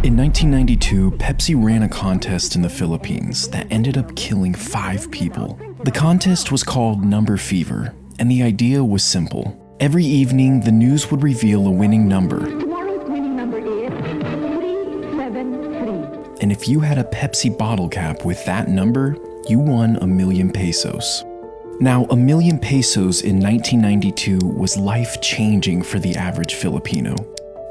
In 1992, Pepsi ran a contest in the Philippines that ended up killing 5 people. The contest was called Number Fever, and the idea was simple. Every evening, the news would reveal a winning number. Tomorrow's winning number is 373. And if you had a Pepsi bottle cap with that number, you won 1,000,000 pesos. Now, 1,000,000 pesos in 1992 was life-changing for the average Filipino.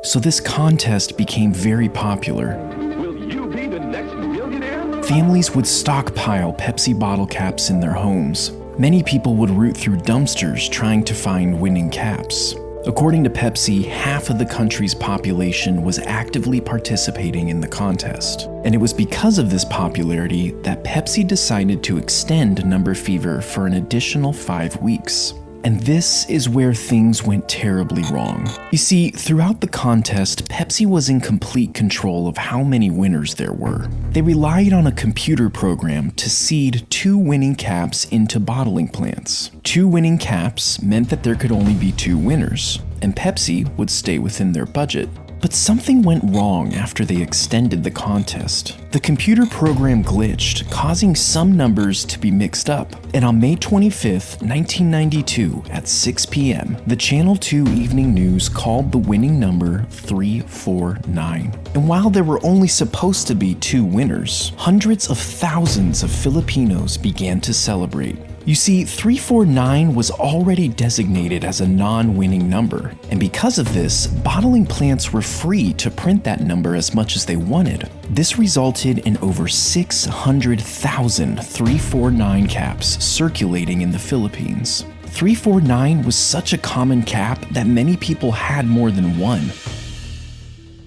So this contest became very popular. Will you be the next millionaire? Families would stockpile Pepsi bottle caps in their homes. Many people would root through dumpsters trying to find winning caps. According to Pepsi, half of the country's population was actively participating in the contest. And it was because of this popularity that Pepsi decided to extend Number Fever for an additional 5 weeks. And this is where things went terribly wrong. You see, throughout the contest, Pepsi was in complete control of how many winners there were. They relied on a computer program to seed 2 winning caps into bottling plants. 2 winning caps meant that there could only be 2 winners, and Pepsi would stay within their budget. But something went wrong after they extended the contest. The computer program glitched, causing some numbers to be mixed up. And on May 25th, 1992, at 6 p.m., the Channel 2 Evening News called the winning number 349. And while there were only supposed to be 2 winners, hundreds of thousands of Filipinos began to celebrate. You see, 349 was already designated as a non-winning number, and because of this, bottling plants were free to print that number as much as they wanted. This resulted in over 600,000 349 caps circulating in the Philippines. 349 was such a common cap that many people had more than one.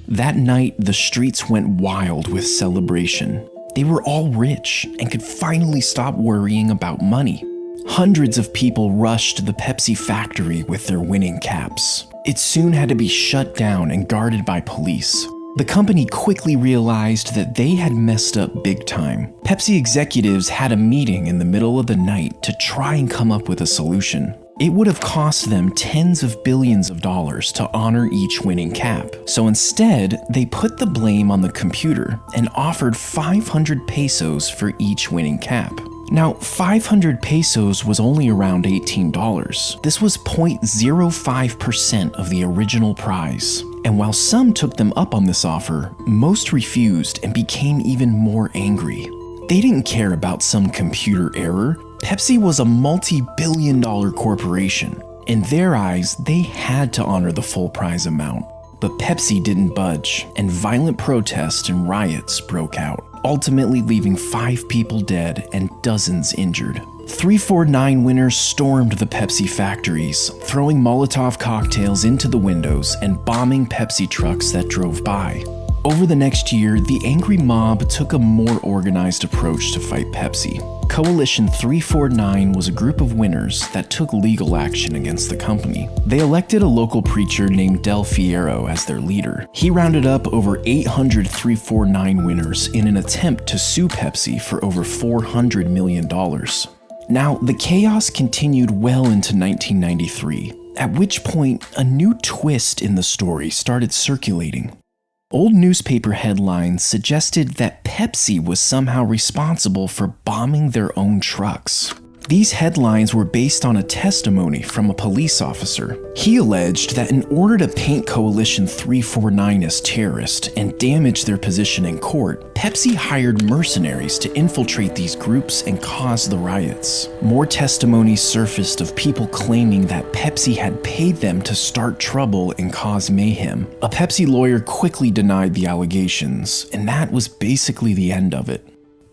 That night, the streets went wild with celebration. They were all rich and could finally stop worrying about money. Hundreds of people rushed to the Pepsi factory with their winning caps. It soon had to be shut down and guarded by police. The company quickly realized that they had messed up big time. Pepsi executives had a meeting in the middle of the night to try and come up with a solution. It would have cost them tens of billions of dollars to honor each winning cap. So instead, they put the blame on the computer and offered 500 pesos for each winning cap. Now, 500 pesos was only around $18. This was 0.05% of the original prize. And while some took them up on this offer, most refused and became even more angry. They didn't care about some computer error. Pepsi was a multi-billion-dollar corporation. In their eyes, they had to honor the full prize amount. But Pepsi didn't budge, and violent protests and riots broke out, ultimately leaving 5 people dead and dozens injured. 349 winners stormed the Pepsi factories, throwing Molotov cocktails into the windows and bombing Pepsi trucks that drove by. Over the next year, the angry mob took a more organized approach to fight Pepsi. Coalition 349 was a group of winners that took legal action against the company. They elected a local preacher named Del Fierro as their leader. He rounded up over 800 349 winners in an attempt to sue Pepsi for over $400 million. Now, the chaos continued well into 1993, at which point a new twist in the story started circulating. Old newspaper headlines suggested that Pepsi was somehow responsible for bombing their own trucks. These headlines were based on a testimony from a police officer. He alleged that in order to paint Coalition 349 as terrorist and damage their position in court, Pepsi hired mercenaries to infiltrate these groups and cause the riots. More testimonies surfaced of people claiming that Pepsi had paid them to start trouble and cause mayhem. A Pepsi lawyer quickly denied the allegations, and that was basically the end of it.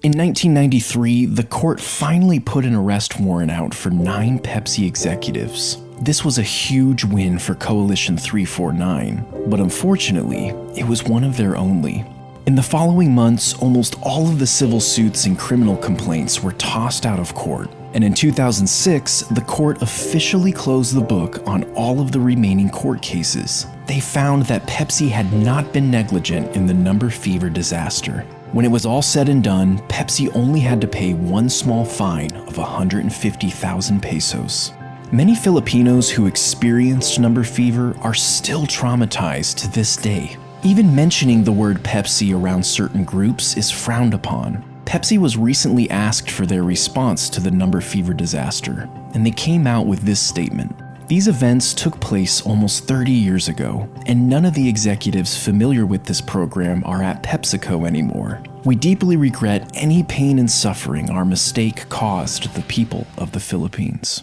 In 1993, the court finally put an arrest warrant out for 9 Pepsi executives. This was a huge win for Coalition 349, but unfortunately, it was one of their only. In the following months, almost all of the civil suits and criminal complaints were tossed out of court. And in 2006, the court officially closed the book on all of the remaining court cases. They found that Pepsi had not been negligent in the Number Fever disaster. When it was all said and done, Pepsi only had to pay one small fine of 150,000 pesos. Many Filipinos who experienced Number Fever are still traumatized to this day. Even mentioning the word Pepsi around certain groups is frowned upon. Pepsi was recently asked for their response to the number fever disaster, and they came out with this statement. These events took place almost 30 years ago, and none of the executives familiar with this program are at PepsiCo anymore. We deeply regret any pain and suffering our mistake caused the people of the Philippines.